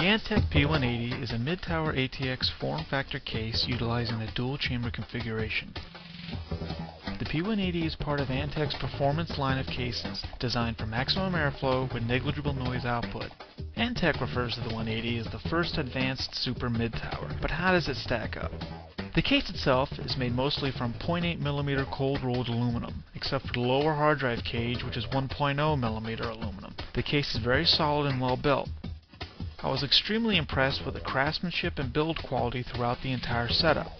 The Antec P180 is a mid-tower ATX form factor case utilizing a dual-chamber configuration. The P180 is part of Antec's performance line of cases, designed for maximum airflow with negligible noise output. Antec refers to the 180 as the first advanced super mid-tower, but how does it stack up? The case itself is made mostly from 0.8mm cold-rolled aluminum, except for the lower hard drive cage, which is 1.0mm aluminum. The case is very solid and well built. I was extremely impressed with the craftsmanship and build quality throughout the entire setup.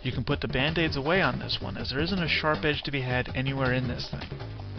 You can put the band-aids away on this one, as there isn't a sharp edge to be had anywhere in this thing.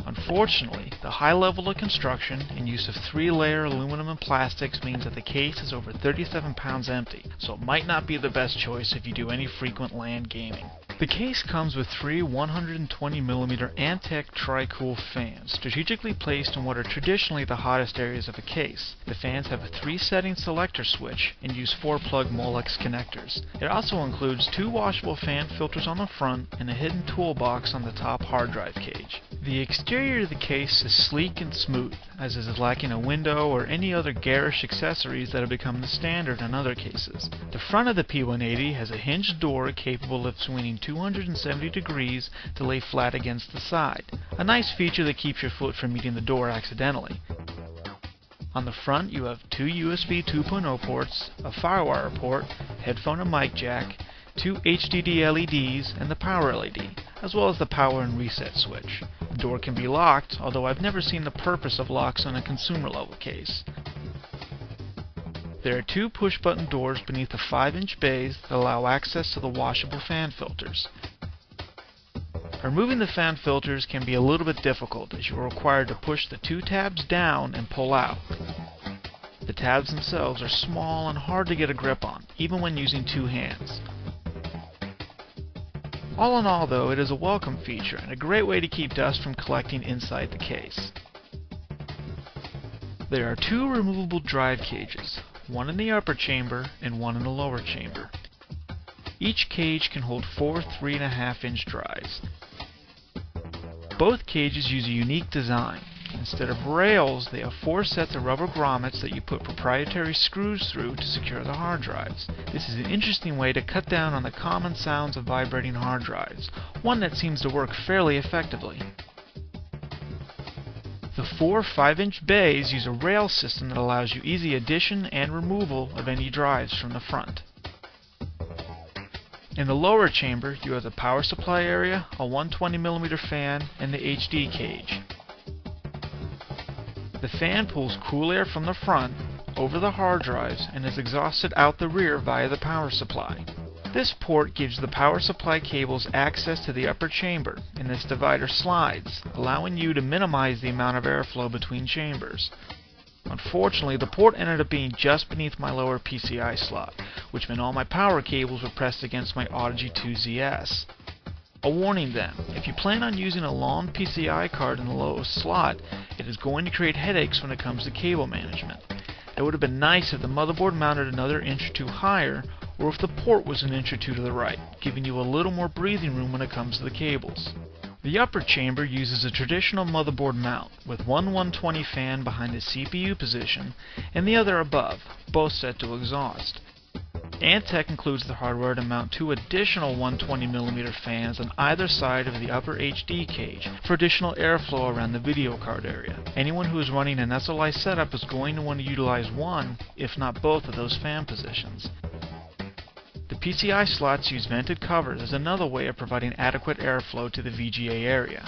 Unfortunately, the high level of construction and use of 3-layer aluminum and plastics means that the case is over 37 pounds empty, so it might not be the best choice if you do any frequent LAN gaming. The case comes with 3 120mm Antec Tri-Cool fans, strategically placed in what are traditionally the hottest areas of a case. The fans have a 3-setting selector switch and use 4-plug Molex connectors. It also includes 2 washable fan filters on the front and a hidden toolbox on the top hard drive cage. The exterior of the case is sleek and smooth, as it is lacking a window or any other garish accessories that have become the standard in other cases. The front of the P180 has a hinged door capable of swinging 270 degrees to lay flat against the side, a nice feature that keeps your foot from meeting the door accidentally. On the front you have 2 USB 2.0 ports, a FireWire port, headphone and mic jack, 2 HDD LEDs, and the power LED, as well as the power and reset switch. The door can be locked, although I've never seen the purpose of locks on a consumer level case. There are 2 push-button doors beneath the 5-inch bays that allow access to the washable fan filters. Removing the fan filters can be a little bit difficult, as you are required to push the 2 tabs down and pull out. The tabs themselves are small and hard to get a grip on, even when using 2 hands. All in all, though, it is a welcome feature and a great way to keep dust from collecting inside the case. There are 2 removable drive cages, one in the upper chamber and one in the lower chamber. Each cage can hold 4 3.5-inch drives. Both cages use a unique design. Instead of rails, they have 4 sets of rubber grommets that you put proprietary screws through to secure the hard drives. This is an interesting way to cut down on the common sounds of vibrating hard drives, one that seems to work fairly effectively. The 4 5-inch bays use a rail system that allows you easy addition and removal of any drives from the front. In the lower chamber, you have the power supply area, a 120mm fan, and the HD cage. The fan pulls cool air from the front over the hard drives and is exhausted out the rear via the power supply. This port gives the power supply cables access to the upper chamber, and this divider slides, allowing you to minimize the amount of airflow between chambers. Unfortunately, the port ended up being just beneath my lower PCI slot, which meant all my power cables were pressed against my Audigy 2ZS. A warning then, if you plan on using a long PCI card in the lowest slot, it is going to create headaches when it comes to cable management. It would have been nice if the motherboard mounted another inch or 2 higher, or if the port was an inch or 2 to the right, giving you a little more breathing room when it comes to the cables. The upper chamber uses a traditional motherboard mount, with one 120 fan behind the CPU position and the other above, both set to exhaust. Antec includes the hardware to mount 2 additional 120mm fans on either side of the upper HD cage for additional airflow around the video card area. Anyone who is running an SLI setup is going to want to utilize one, if not both, of those fan positions. The PCI slots use vented covers as another way of providing adequate airflow to the VGA area.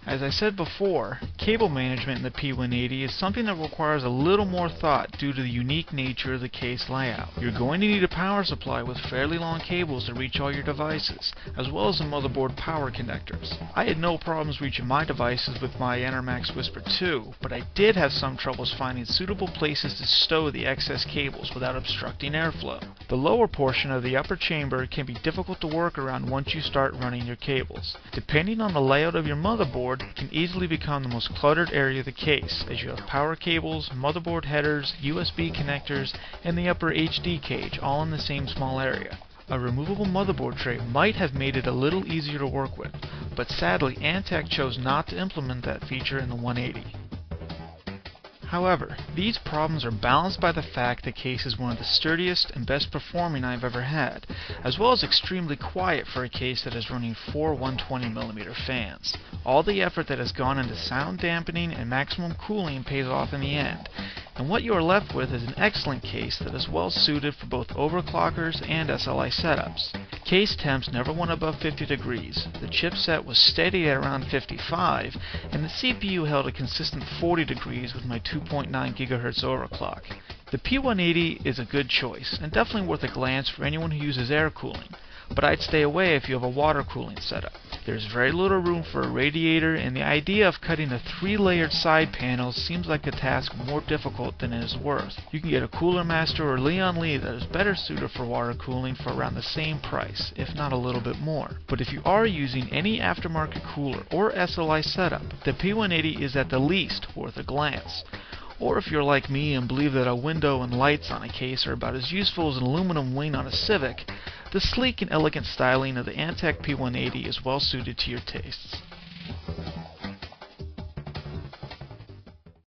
As I said before, cable management in the P180 is something that requires a little more thought due to the unique nature of the case layout. You're going to need a power supply with fairly long cables to reach all your devices, as well as the motherboard power connectors. I had no problems reaching my devices with my Enermax Whisper 2, but I did have some troubles finding suitable places to stow the excess cables without obstructing airflow. The lower portion of the upper chamber can be difficult to work around once you start running your cables. Depending on the layout of your motherboard, it can easily become the most cluttered area of the case, as you have power cables, motherboard headers, USB connectors, and the upper HD cage all in the same small area. A removable motherboard tray might have made it a little easier to work with, but sadly Antec chose not to implement that feature in the 180. However, these problems are balanced by the fact the case is one of the sturdiest and best performing I've ever had, as well as extremely quiet for a case that is running 4 120mm fans. All the effort that has gone into sound dampening and maximum cooling pays off in the end, and what you are left with is an excellent case that is well suited for both overclockers and SLI setups. Case temps never went above 50 degrees, the chipset was steady at around 55, and the CPU held a consistent 40 degrees with my 2.9 GHz overclock. The P180 is a good choice, and definitely worth a glance for anyone who uses air cooling, but I'd stay away if you have a water cooling setup. There's very little room for a radiator, and the idea of cutting a 3-layered side panel seems like a task more difficult than it is worth. You can get a Cooler Master or Leon Lee that is better suited for water cooling for around the same price, if not a little bit more. But if you are using any aftermarket cooler or SLI setup, the P180 is at the least worth a glance. Or if you're like me and believe that a window and lights on a case are about as useful as an aluminum wing on a Civic, the sleek and elegant styling of the Antec P180 is well suited to your tastes.